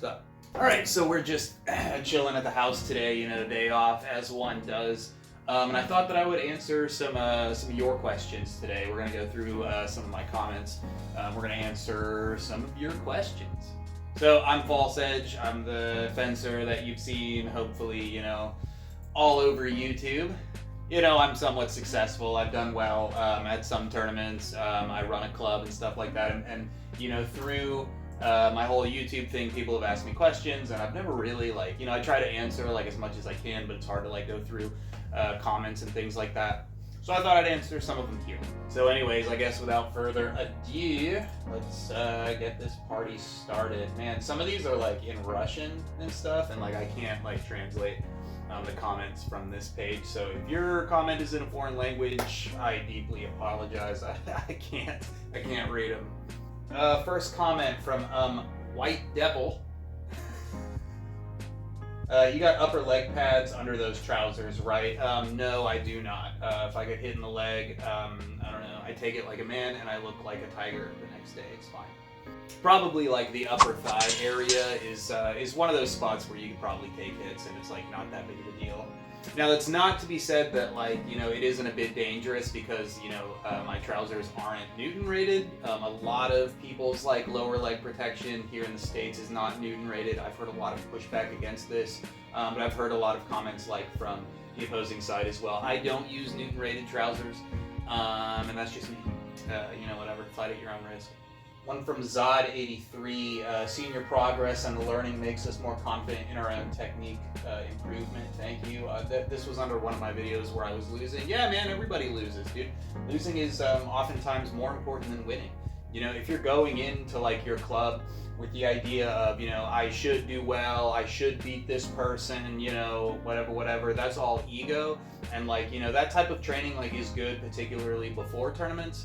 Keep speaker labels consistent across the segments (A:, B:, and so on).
A: What's up? All right, so we're just chilling at the house today, you know, day off, as one does. And I thought that I would answer some of your questions today. We're gonna go through some of my comments. We're gonna answer some of your questions. So I'm False Edge. I'm the fencer that you've seen, hopefully, you know, all over YouTube. You know, I'm somewhat successful. I've done well at some tournaments. I run a club and stuff like that. And you know, through my whole YouTube thing, people have asked me questions, and I've never really, like, you know, I try to answer like as much as I can, but it's hard to like go through comments and things like that. So I thought I'd answer some of them here. So anyways, I guess without further ado, let's get this party started. Man, some of these are like in Russian and stuff, and like I can't like translate the comments from this page. So if your comment is in a foreign language, I deeply apologize. I can't read them. First comment from White Devil. You got upper leg pads under those trousers, right? No, I do not. If I get hit in the leg, I don't know. I take it like a man and I look like a tiger the next day. It's fine. Probably like the upper thigh area is one of those spots where you can probably take hits and it's like not that big of a deal. Now that's not to be said that, like, you know, it isn't a bit dangerous because, you know, my trousers aren't Newton rated. A lot of people's like lower leg protection here in the States is not Newton rated. I've heard a lot of pushback against this, but I've heard a lot of comments like from the opposing side as well. I don't use Newton rated trousers, and that's just me. You know, whatever, fight at your own risk. One from Zod83, seeing your progress and learning makes us more confident in our own technique improvement. Thank you. This was under one of my videos where I was losing. Yeah, man, everybody loses, dude. Losing is oftentimes more important than winning. You know, if you're going into like your club with the idea of, you know, I should do well, I should beat this person, you know, whatever, that's all ego. And like, you know, that type of training like is good, particularly before tournaments.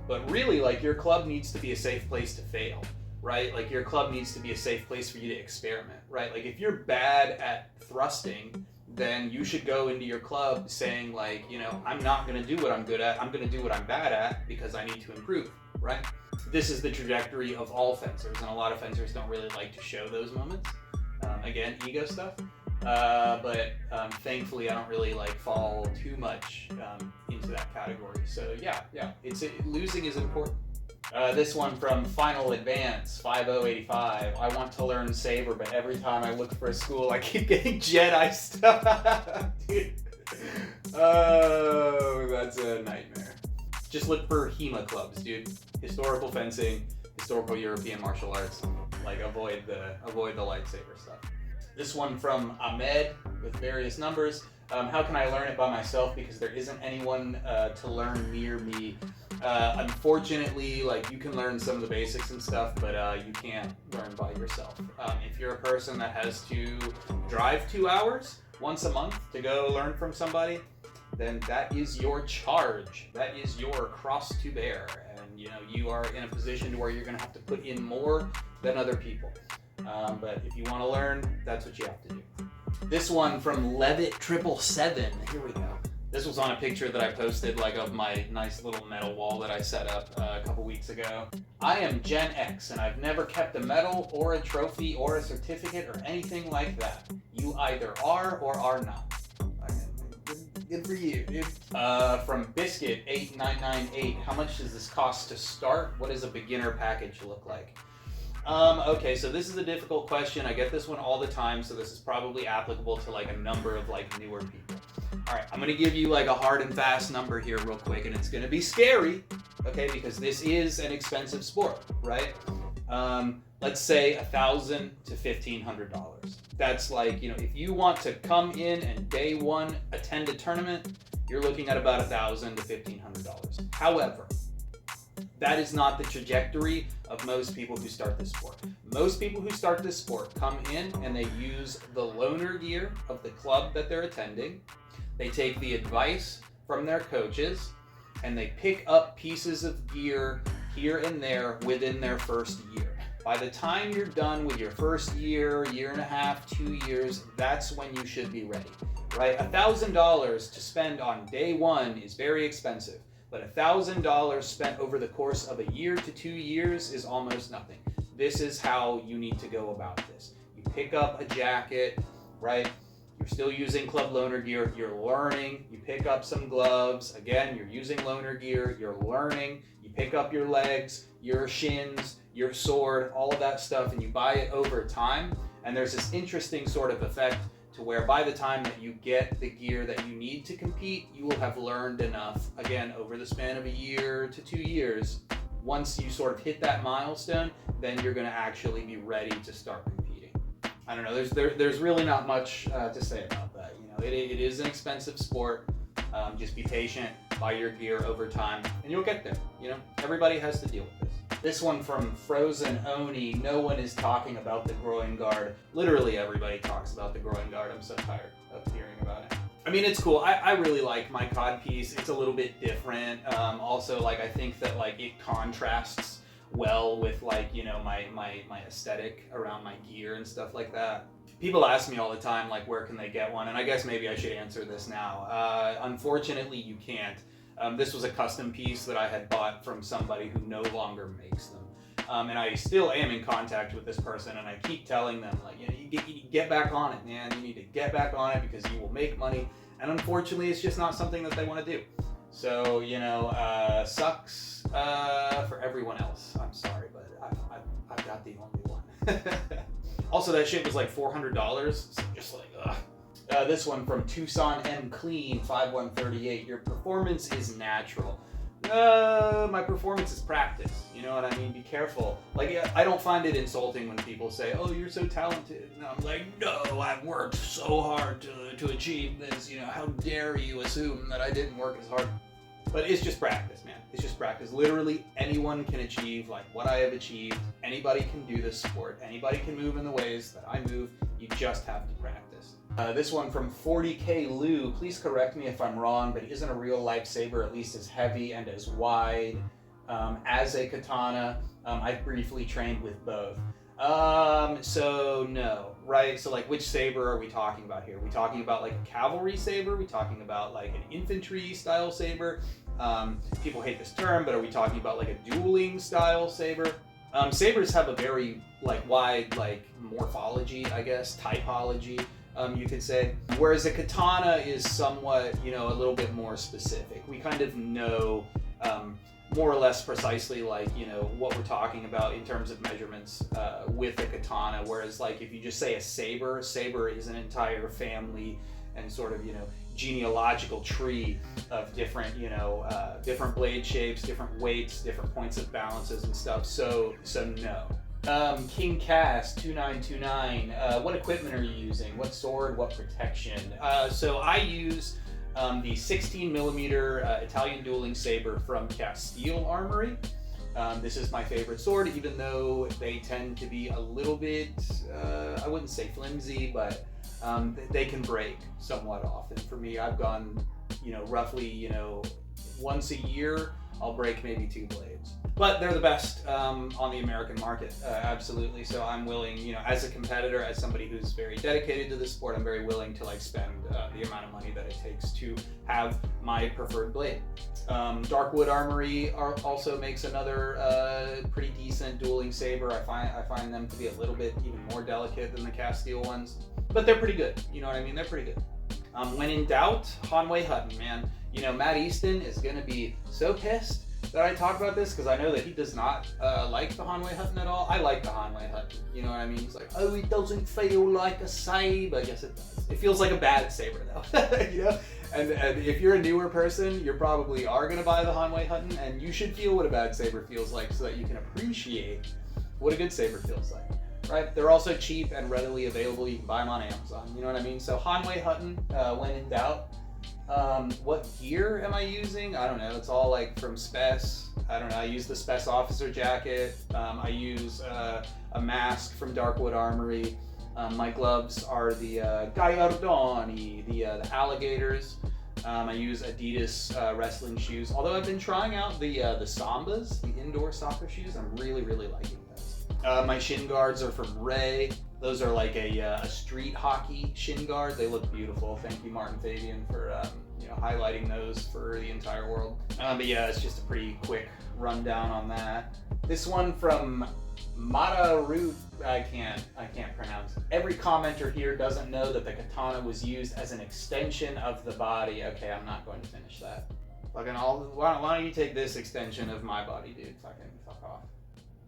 A: But really, like, your club needs to be a safe place to fail, right? Like, your club needs to be a safe place for you to experiment, right? Like, if you're bad at thrusting, then you should go into your club saying, like, you know, I'm not going to do what I'm good at. I'm going to do what I'm bad at because I need to improve, right? This is the trajectory of all fencers, and a lot of fencers don't really like to show those moments. Again, ego stuff. But thankfully I don't really like fall too much into that category. So yeah, losing is important. This one from Final Advance 5085. I want to learn Saber, but every time I look for a school, I keep getting Jedi stuff. Dude. Oh, that's a nightmare. Just look for HEMA clubs, dude. Historical fencing, historical European martial arts. Like, avoid the lightsaber stuff. This one from Ahmed with various numbers. How can I learn it by myself because there isn't anyone to learn near me? Unfortunately, like, you can learn some of the basics and stuff, but you can't learn by yourself. If you're a person that has to drive 2 hours once a month to go learn from somebody, then that is your charge. That is your cross to bear. And, you know, you are in a position where you're going to have to put in more than other people. But if you want to learn, that's what you have to do. This one from Levitt777. Here we go. This was on a picture that I posted, like, of my nice little metal wall that I set up a couple weeks ago. I am Gen X, and I've never kept a medal or a trophy or a certificate or anything like that. You either are or are not. Good for you, dude. From Biscuit8998. How much does this cost to start? What does a beginner package look like? Okay, so this is a difficult question. I get this one all the time, so this is probably applicable to like a number of like newer people. All right, I'm gonna give you like a hard and fast number here real quick, and it's gonna be scary, okay, because this is an expensive sport, right? Let's say $1,000 to $1,500. That's like, you know, if you want to come in and day one attend a tournament, you're looking at about $1,000 to $1,500. However, that is not the trajectory of most people who start this sport. Most people who start this sport come in and they use the loaner gear of the club that they're attending. They take the advice from their coaches and they pick up pieces of gear here and there within their first year. By the time you're done with your first year, year and a half, 2 years, that's when you should be ready, right? $1,000 to spend on day one is very expensive. But $1,000 spent over the course of a year to 2 years is almost nothing. this is how you need to go about this. You pick up a jacket, right? You're still using club loaner gear. You're learning. You pick up some gloves. Again, you're using loaner gear. You're learning. You pick up your legs, your shins, your sword, all of that stuff, and you buy it over time. And there's this interesting sort of effect to where by the time that you get the gear that you need to compete, you will have learned enough, again, over the span of a year to 2 years. Once you sort of hit that milestone, then you're going to actually be ready to start competing. I don't know, there's really not much to say about that. You know, it is an expensive sport. Just be patient, buy your gear over time, and you'll get there. You know, everybody has to deal with this. This one from Frozen Oni, no one is talking about the groin guard. Literally everybody talks about the groin guard. I'm so tired of hearing about it. I mean, it's cool. I really like my cod piece. It's a little bit different. Also, like, I think that, like, it contrasts well with, like, you know, my aesthetic around my gear and stuff like that. People ask me all the time, like, where can they get one? And I guess maybe I should answer this now. Unfortunately, you can't. This was a custom piece that I had bought from somebody who no longer makes them. And I still am in contact with this person, and I keep telling them, like, you know, you get back on it, man. You need to get back on it because you will make money. And unfortunately, it's just not something that they want to do. So, you know, sucks for everyone else. I'm sorry, but I've got the only one. Also, that shit was like $400. So just like, ugh. This one from Tucson M Clean 5138. Your performance is natural. My performance is practice. You know what I mean? Be careful. Like, I don't find it insulting when people say, "Oh, you're so talented." And I'm like, no, I've worked so hard to achieve this. You know, how dare you assume that I didn't work as hard? But it's just practice, man. It's just practice. Literally anyone can achieve like what I have achieved. Anybody can do this sport. Anybody can move in the ways that I move. You just have to practice. This one from 40K Lou. Please correct me if I'm wrong, but isn't a real life saber at least as heavy and as wide as a katana? I've briefly trained with both. So no, right? So like, which saber are we talking about here? Are we talking about like a cavalry saber? Are we talking about like an infantry style saber? People hate this term, but are we talking about like a dueling style saber? Sabers have a very like wide like morphology, I guess, typology, you could say. Whereas a katana is somewhat, you know, a little bit more specific. We kind of know more or less precisely, like, you know, what we're talking about in terms of measurements with a katana. Whereas like if you just say a saber is an entire family and sort of, you know, genealogical tree of different, you know, different blade shapes, different weights, different points of balances and stuff. So no. King Cass 2929. What equipment are you using? What sword? What protection? So I use the 16mm Italian dueling saber from Castile Armory. This is my favorite sword, even though they tend to be a little bit, I wouldn't say flimsy, but they can break somewhat often. For me, I've gone, you know, roughly, you know, once a year, I'll break maybe 2 blades. But they're the best on the American market, absolutely. So I'm willing, you know, as a competitor, as somebody who's very dedicated to this sport, I'm very willing to like spend the amount of money that it takes to have my preferred blade. Darkwood Armory also makes another pretty decent dueling saber. I find them to be a little bit even more delicate than the Castile ones, but they're pretty good. You know what I mean? They're pretty good. When in doubt, Hanwei Hutton, man. You know, Matt Easton is gonna be so pissed that I talk about this because I know that he does not like the Hanwei Hutton at all. I like the Hanwei Hutton. You know what I mean? He's like, oh, it doesn't feel like a saber. Yes, it does. It feels like a bad saber though. You know? And if you're a newer person, you probably are gonna buy the Hanwei Hutton, and you should feel what a bad saber feels like so that you can appreciate what a good saber feels like. Right? They're also cheap and readily available. You can buy them on Amazon. You know what I mean? So Hanwei Hutton, when in doubt. What gear am I using? I don't know. It's all like from Spec. I don't know. I use the Spec officer jacket. I use a mask from Darkwood Armory. My gloves are the Gallardoni, the alligators. I use Adidas wrestling shoes. Although I've been trying out the Sambas, the indoor soccer shoes. I'm really liking those. My shin guards are from Ray. Those are like a street hockey shin guard. They look beautiful. Thank you, Martin Fabian, for you know, highlighting those for the entire world. But yeah, it's just a pretty quick rundown on that. This one from Mataru, I can't pronounce. Every commenter here doesn't know that the katana was used as an extension of the body. Okay, I'm not going to finish that. Fucking why don't you take this extension of my body, dude? Fucking fuck off.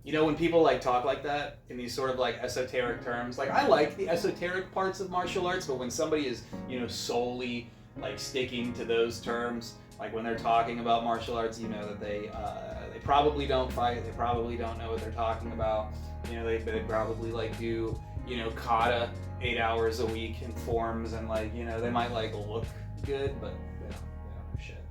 A: You know, when people like talk like that in these sort of like esoteric terms, like I like the esoteric parts of martial arts, but when somebody is, you know, solely like sticking to those terms, like when they're talking about martial arts, you know that they probably don't fight, they probably don't know what they're talking about. You know, they probably like do, you know, kata 8 hours a week in forms, and like, you know, they might like look good, but they don't know shit.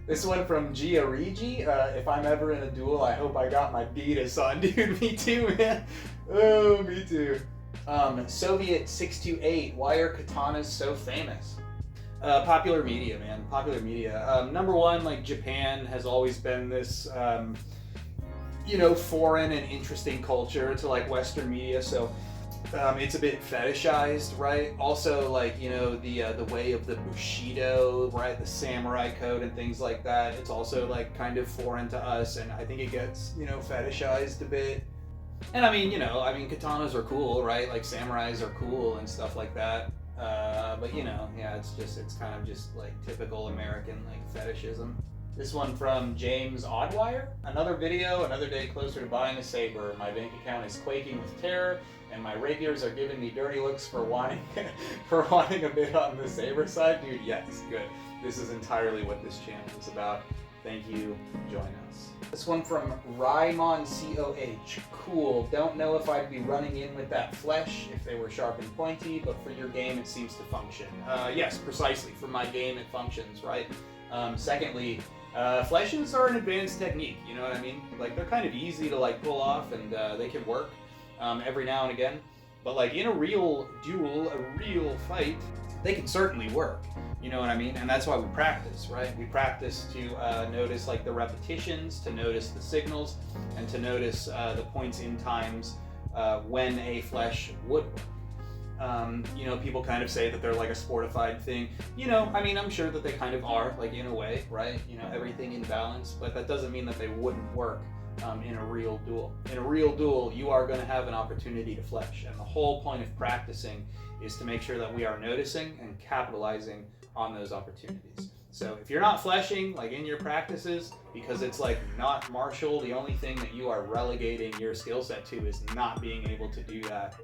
A: This one from Giarigi. If I'm ever in a duel, I hope I got my Beatus on, dude. Me too, man. Oh, me too. Soviet 628. Why are katanas so famous? Popular media, man. Popular media. Number one, like Japan has always been this, you know, foreign and interesting culture to like Western media. So it's a bit fetishized, right? Also, like, you know, the way of the Bushido, right? The samurai code and things like that. It's also like kind of foreign to us, and I think it gets, you know, fetishized a bit. And I mean, you know, katanas are cool, right? Like samurais are cool and stuff like that. But you know, yeah, it's kind of just like typical American like fetishism. This one from James Oddwire. Another video, another day closer to buying a saber. My bank account is quaking with terror, and my rapiers are giving me dirty looks for wanting a bit on the saber side. Dude, yes, good. This is entirely what this channel is about. Thank you. Join us. This one from Raimon COH. Cool. Don't know if I'd be running in with that flesh if they were sharp and pointy, but for your game it seems to function. Yes, precisely. For my game it functions, right? Secondly, fleshes are an advanced technique, you know what I mean? Like, they're kind of easy to like pull off, and they can work every now and again. But like in a real duel, a real fight, they can certainly work. You know what I mean? And that's why we practice, right? We practice to notice like the repetitions, to notice the signals, and to notice the points in times when a flesh would work. You know, people kind of say that they're like a sportified thing. You know, I mean, I'm sure that they kind of are, like in a way, right? You know, everything in balance, but that doesn't mean that they wouldn't work in a real duel. In a real duel, you are going to have an opportunity to flesh, and the whole point of practicing is to make sure that we are noticing and capitalizing on those opportunities. So if you're not fleshing like in your practices because it's like not martial, the only thing that you are relegating your skill set to is not being able to do that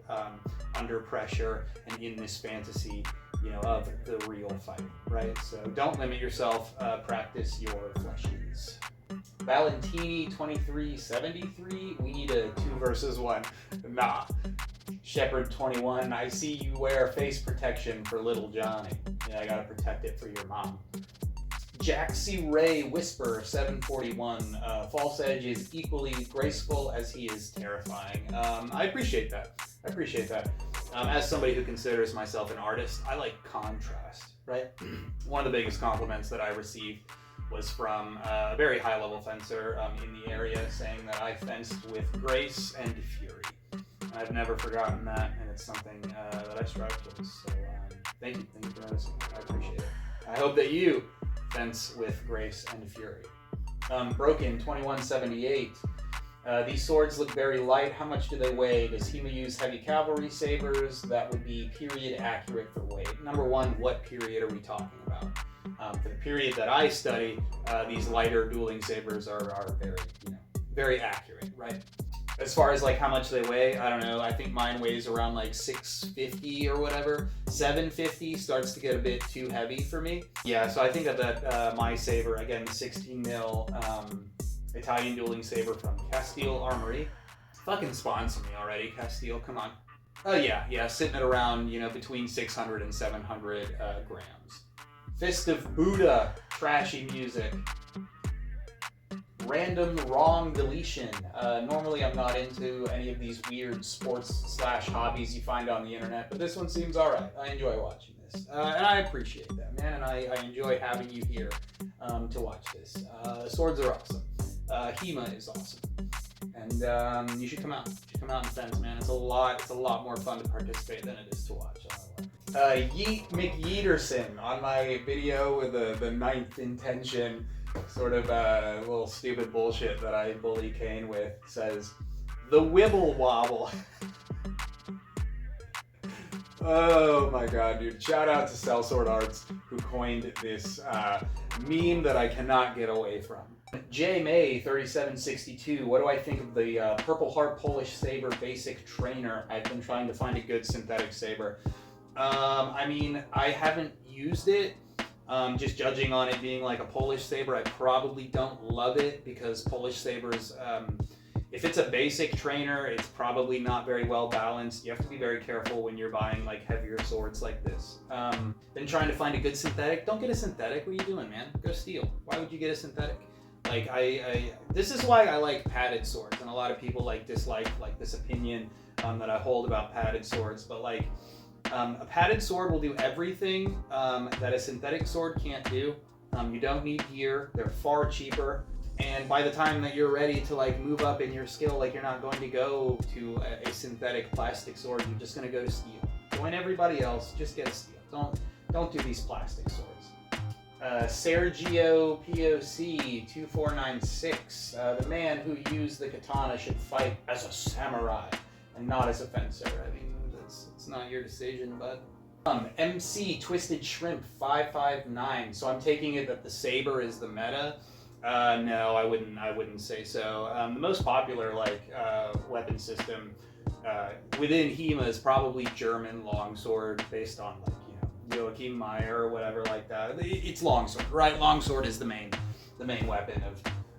A: under pressure and in this fantasy, you know, of the real fight, right? So don't limit yourself, practice your fleshies. Valentini 2373, we need a 2 versus 1. Nah. Shepherd 21, I see you wear face protection for little Johnny. Yeah, I gotta protect it for your mom. Jaxie Ray Whisper 741, False Edge is equally graceful as he is terrifying. I appreciate that. As somebody who considers myself an artist, I like contrast, right? One of the biggest compliments that I received was from a very high-level fencer in the area, saying that I fenced with grace and fury. I've never forgotten that, and it's something that I strive towards. So thank you for noticing. I appreciate it. I hope that you fence with grace and fury. Broken 2178. These swords look very light. How much do they weigh? Does HEMA use heavy cavalry sabers? That would be period accurate for weight. Number one, what period are we talking about? For the period that I study, these lighter dueling sabers are very, very accurate, right? As far as like how much they weigh, I don't know. I think mine weighs around like 650 or whatever. 750 starts to get a bit too heavy for me. Yeah, so I think that my saber, again, 16 mil Italian dueling saber from Castile Armory. Fucking sponsor me already, Castile, come on. Oh yeah, sitting at around, between 600 and 700 grams. Fist of Buddha, trashy music. Random wrong deletion. Normally I'm not into any of these weird sports/hobbies you find on the internet, but this one seems alright. I enjoy watching this. And I appreciate that, man, and I enjoy having you here to watch this. Swords are awesome. HEMA is awesome. And you should come out. You should come out and fence, man. It's a lot more fun to participate than it is to watch. Yeet McYeaterson on my video with the ninth intention sort of little stupid bullshit that I bully Kane with says, the Wibble Wobble. Oh my god, dude. Shout out to Sellsword Arts who coined this meme that I cannot get away from. J May 3762, what do I think of the Purple Heart Polish Saber basic trainer? I've been trying to find a good synthetic saber. I mean, I haven't used it. Just judging on it being like a Polish saber, I probably don't love it because Polish sabers, if it's a basic trainer, it's probably not very well balanced. You have to be very careful when you're buying like heavier swords like this. Been trying to find a good synthetic. Don't get a synthetic. What are you doing, man? Go steel. Why would you get a synthetic? Like this is why I like padded swords, and a lot of people like dislike like this opinion that I hold about padded swords. But like a padded sword will do everything that a synthetic sword can't do. You don't need gear. They're far cheaper. And by the time that you're ready to like move up in your skill, like you're not going to go to a synthetic plastic sword. You're just going to go to steel. Join everybody else. Just get a steel. Don't do these plastic swords. Sergio POC 2496. The man who used the katana should fight as a samurai and not as a fencer. I mean, it's not your decision, bud. MC Twisted Shrimp 559. So I'm taking it that the saber is the meta. No, I wouldn't say so. The most popular weapon system within HEMA is probably German longsword, based on like Joachim Meyer or whatever like that. It's longsword, right? Longsword is the main weapon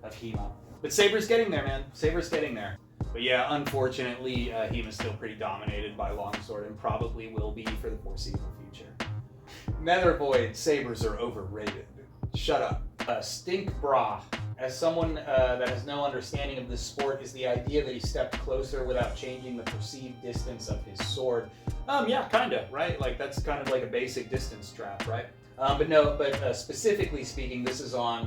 A: of HEMA. But Saber's getting there, man. Saber's getting there. But yeah, unfortunately, HEMA's still pretty dominated by longsword and probably will be for the foreseeable future. Nether Void, sabers are overrated. Shut up. Stink Bra. As someone that has no understanding of this sport, is the idea that he stepped closer without changing the perceived distance of his sword. Yeah, kinda, right? Like that's kind of like a basic distance trap, right? But specifically speaking, this is on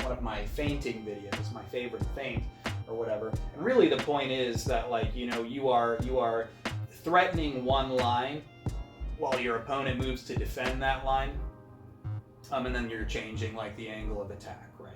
A: one of my feinting videos, my favorite feint or whatever. And really the point is that like, you are threatening one line while your opponent moves to defend that line. And then you're changing like the angle of attack, right?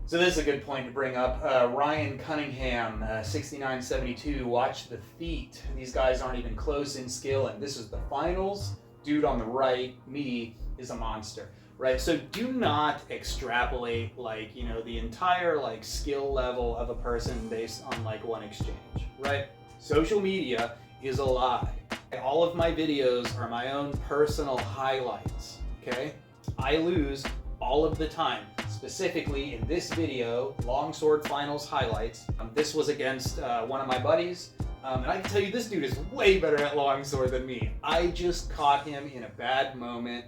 A: So this is a good point to bring up. Ryan Cunningham, 6972, watch the feet. These guys aren't even close in skill, and this is the finals. Dude on the right, me, is a monster, right? So do not extrapolate like, the entire like skill level of a person based on like one exchange, right? Social media is a lie. All of my videos are my own personal highlights, okay? I lose all of the time. Specifically in this video, Longsword Finals highlights. This was against one of my buddies. And I can tell you this dude is way better at longsword than me. I just caught him in a bad moment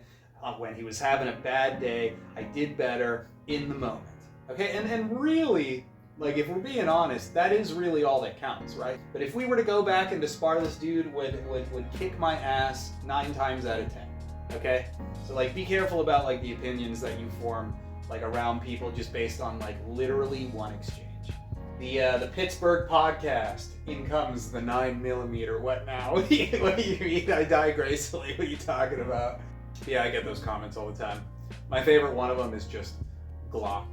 A: when he was having a bad day. I did better in the moment. Okay, and really, like if we're being honest, that is really all that counts, right? But if we were to go back and to spar, this dude would kick my ass 9 times out of 10. Okay, so like be careful about like the opinions that you form like around people just based on like literally one exchange. The Pittsburgh podcast, in comes the 9mm. What now? What do you mean? I die gracefully. What are you talking about? Yeah, I get those comments all the time. My favorite one of them is just Glock.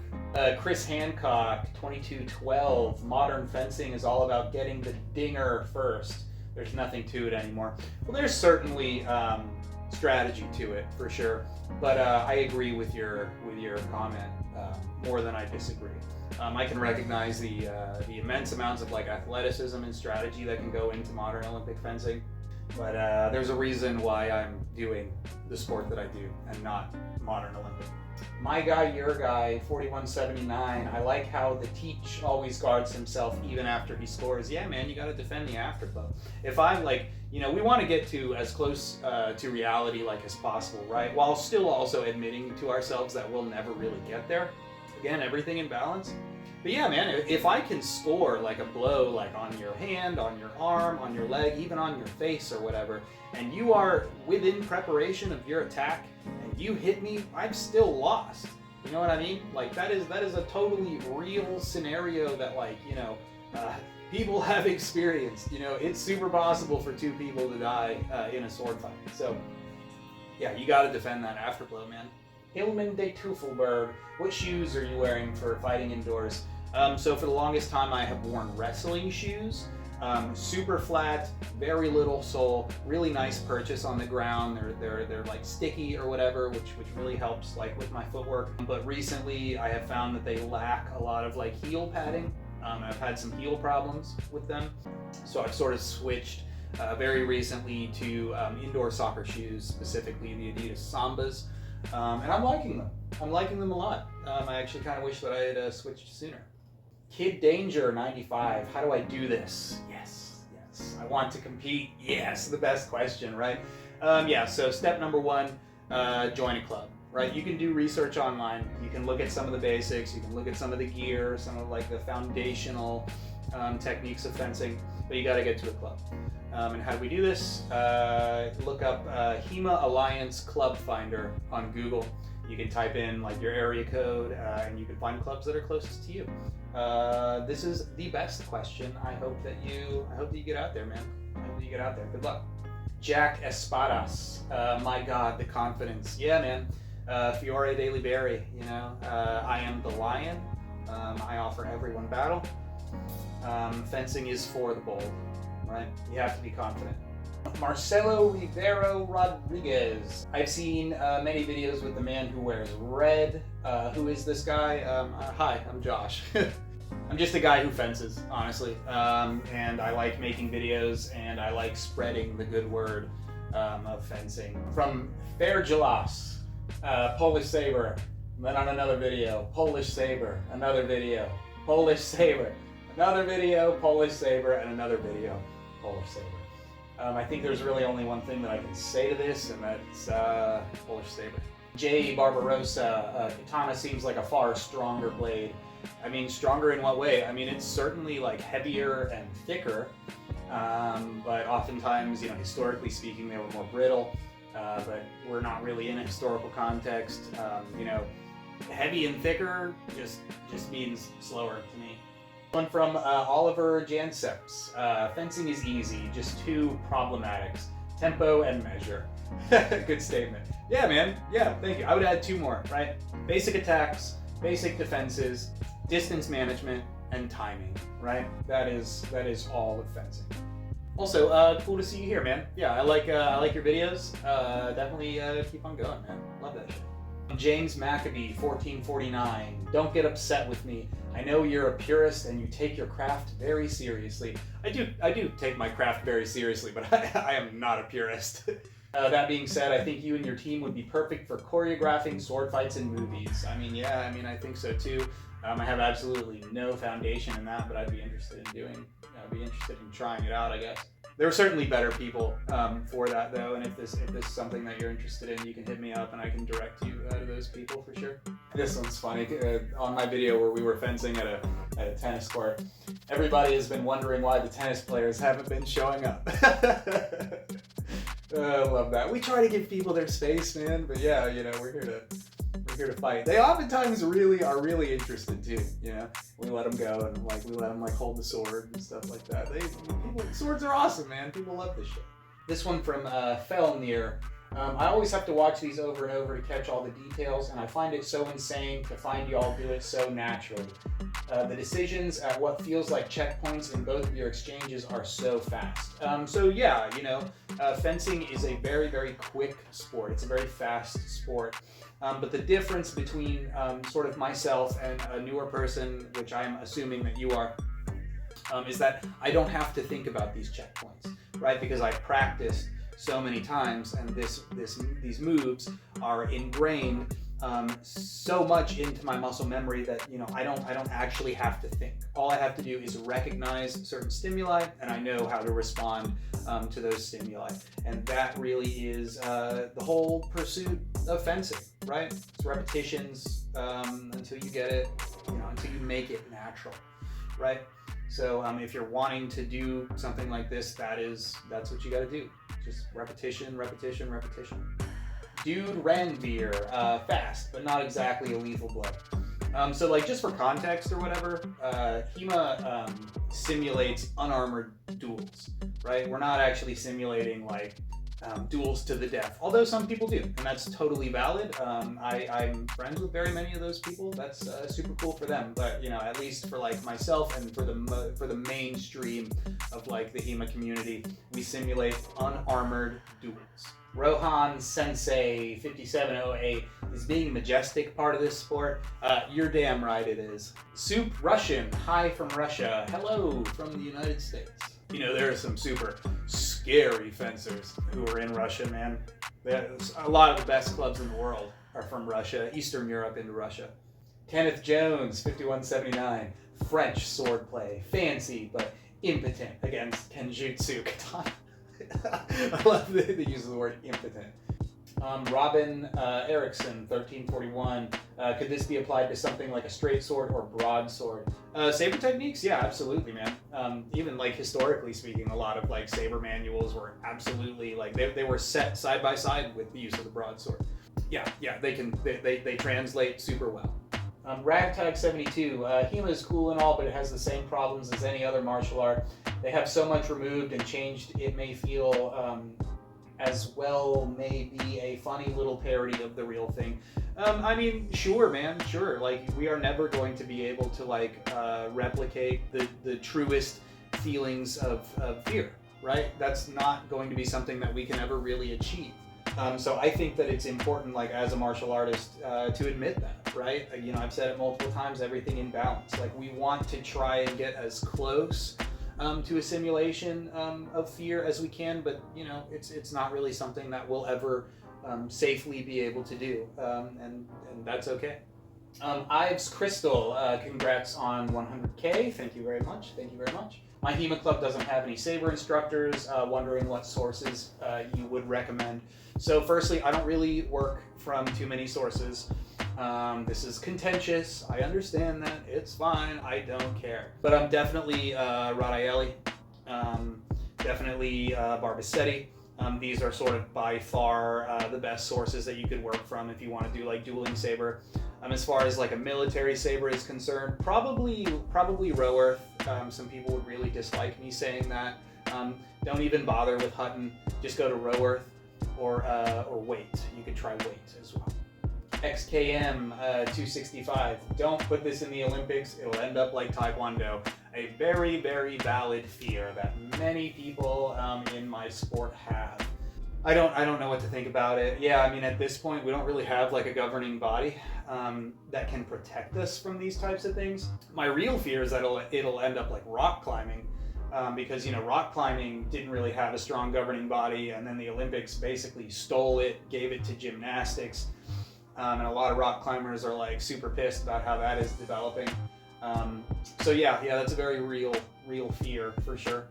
A: Chris Hancock 2212. Modern fencing is all about getting the dinger first. There's nothing to it anymore. Well, there's certainly strategy to it for sure, but I agree with your comment more than I disagree. I can recognize the immense amounts of like athleticism and strategy that can go into modern Olympic fencing, but there's a reason why I'm doing the sport that I do and not modern Olympic. My guy, your guy, 4179. I like how the teach always guards himself even after he scores. Yeah, man, you got to defend the afterthought. If I'm like, we want to get to as close to reality like as possible, right? While still also admitting to ourselves that we'll never really get there. Again, everything in balance. But yeah, man, if I can score like a blow like on your hand, on your arm, on your leg, even on your face or whatever, and you are within preparation of your attack and you hit me, I'm still lost. You know what I mean? Like that is a totally real scenario that like, people have experienced. You know, it's super possible for 2 people to die in a sword fight. So, yeah, you got to defend that afterblow, man. Hillman de Teufelberg, what shoes are you wearing for fighting indoors? So for the longest time, I have worn wrestling shoes. Super flat, very little sole, really nice purchase on the ground. They're like sticky or whatever, which really helps like with my footwork. But recently I have found that they lack a lot of like heel padding. I've had some heel problems with them. So I've sort of switched very recently to indoor soccer shoes, specifically the Adidas Sambas. And I'm liking them. I'm liking them a lot. I actually kind of wish that I had switched sooner. Kid Danger 95, how do I do this? Yes. I want to compete. Yes, the best question, right? Yeah, so step number 1, join a club, right? You can do research online. You can look at some of the basics. You can look at some of the gear, some of like the foundational techniques of fencing, but you got to get to a club. And how do we do this? Look up HEMA Alliance Club Finder on Google. You can type in like your area code and you can find clubs that are closest to you. This is the best question. I hope that you get out there, man. I hope that you get out there. Good luck. Jack Espadas. My God, the confidence. Yeah, man. Fiore de Liberi, you know. I am the lion. I offer everyone battle. Fencing is for the bold, right? You have to be confident. Marcelo Rivero Rodriguez. I've seen many videos with the man who wears red. Who is this guy? Hi, I'm Josh. I'm just a guy who fences, honestly. And I like making videos and I like spreading the good word of fencing. From Fairgelas, Polish Saber. Then on another video, Polish Saber, another video, Polish Saber, another video, Polish Saber, and another video, Polish Saber. I think there's really only one thing that I can say to this, and that's Polish Saber. J. Barbarossa, katana seems like a far stronger blade. I mean, stronger in what way? I mean, it's certainly like heavier and thicker, but oftentimes, you know, historically speaking, they were more brittle, but we're not really in a historical context. You know, heavy and thicker just means slower to me. One from Oliver Janseps. Fencing is easy, just 2 problematics. Tempo and measure. Good statement. Yeah, man. Yeah, thank you. I would add 2 more, right? Basic attacks, basic defenses, distance management, and timing, right? That is all of fencing. Also, cool to see you here, man. Yeah, I like your videos. Definitely keep on going, man. Love that shit. James Maccabee, 1449. Don't get upset with me. I know you're a purist and you take your craft very seriously. I do take my craft very seriously, but I am not a purist. That being said, I think you and your team would be perfect for choreographing sword fights in movies. I mean, yeah, I mean, I think so too. I have absolutely no foundation in that, but I'd be interested in trying it out, I guess. There are certainly better people for that, though, and if this is something that you're interested in, you can hit me up and I can direct you to those people for sure. This one's funny. On my video where we were fencing at a tennis court, everybody has been wondering why the tennis players haven't been showing up. I love that. We try to give people their space, man, but yeah, you know, we're here to fight. They oftentimes are really interested too, you know. We let them go and like we let them like hold the sword and stuff like that. Swords are awesome, man. People love this shit. This one from Felnir. I always have to watch these over and over to catch all the details, and I find it so insane to find y'all do it so naturally. The decisions at what feels like checkpoints in both of your exchanges are so fast. So yeah, you know, fencing is a very, very quick sport. It's a very fast sport. But the difference between sort of myself and a newer person, which I'm assuming that you are, is that I don't have to think about these checkpoints, right? Because I've practiced so many times, and these moves are ingrained so much into my muscle memory that, you know, I don't actually have to think. All I have to do is recognize certain stimuli, and I know how to respond to those stimuli. And that really is the whole pursuit of fencing, right? It's repetitions until you get it, you know, until you make it natural, right? So if you're wanting to do something like this, that's what you got to do. Just repetition, repetition, repetition. Dude Ranveer, fast, but not exactly a lethal blow. So like just for context or whatever, HEMA simulates unarmored duels, right? We're not actually simulating like duels to the death, although some people do, and that's totally valid. I'm friends with very many of those people. That's super cool for them. But you know, at least for like myself and for the mainstream of like the HEMA community, we simulate unarmored duels. Rohan Sensei 5708 is being majestic part of this sport. You're damn right it is. Soup Russian, hi from Russia. Hello from the United States. You know, there are some super scary fencers who are in Russia, man. A lot of the best clubs in the world are from Russia, Eastern Europe into Russia. Kenneth Jones, 5179, French swordplay, fancy but impotent against Kenjutsu katana. I love the use of the word impotent. Robin Erickson, 1341. Could this be applied to something like a straight sword or broadsword? Saber techniques? Yeah, absolutely, man. Even like historically speaking, a lot of like saber manuals were absolutely like they were set side by side with the use of the broadsword. Yeah, they translate super well. Ragtag 72. HEMA is cool and all, but it has the same problems as any other martial art. They have so much removed and changed. It may feel as well may be a funny little parody of the real thing. I mean, sure, man, sure. Like, we are never going to be able to like replicate the truest feelings of fear, right? That's not going to be something that we can ever really achieve. So I think that it's important, like as a martial artist, to admit that, right? You know, I've said it multiple times, everything in balance. Like we want to try and get as close to a simulation of fear as we can, but you know, it's not really something that we'll ever safely be able to do, and that's okay. Ives Crystal, congrats on 100K. Thank you very much. Thank you very much. My HEMA club doesn't have any Saber instructors. Wondering what sources you would recommend. So firstly, I don't really work from too many sources. This is contentious. I understand that. It's fine. I don't care. But I'm definitely Radaeli, definitely Barbasetti. These are sort of by far the best sources that you could work from if you want to do like dueling saber. As far as like a military saber is concerned, probably Roworth. Some people would really dislike me saying that. Don't even bother with Hutton. Just go to Roworth or Weight. You could try Weight as well. XKM 265. Don't put this in the Olympics. It'll end up like Taekwondo. A very, very valid fear that many people in my sport have. I don't know what to think about it. Yeah, I mean, at this point, we don't really have like a governing body that can protect us from these types of things. My real fear is that it'll end up like rock climbing, because you know, rock climbing didn't really have a strong governing body, and then the Olympics basically stole it, gave it to gymnastics, and a lot of rock climbers are like super pissed about how that is developing. So yeah, that's a very real fear for sure.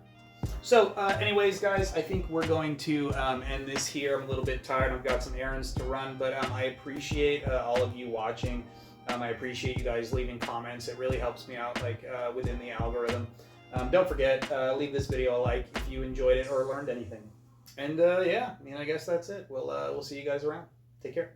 A: So anyways, guys, I think we're going to end this here. I'm a little bit tired. I've got some errands to run, but I appreciate all of you watching. I appreciate you guys leaving comments. It really helps me out, like within the algorithm. Don't forget, leave this video a like if you enjoyed it or learned anything. And yeah, I mean, I guess that's it. We'll see you guys around. Take care.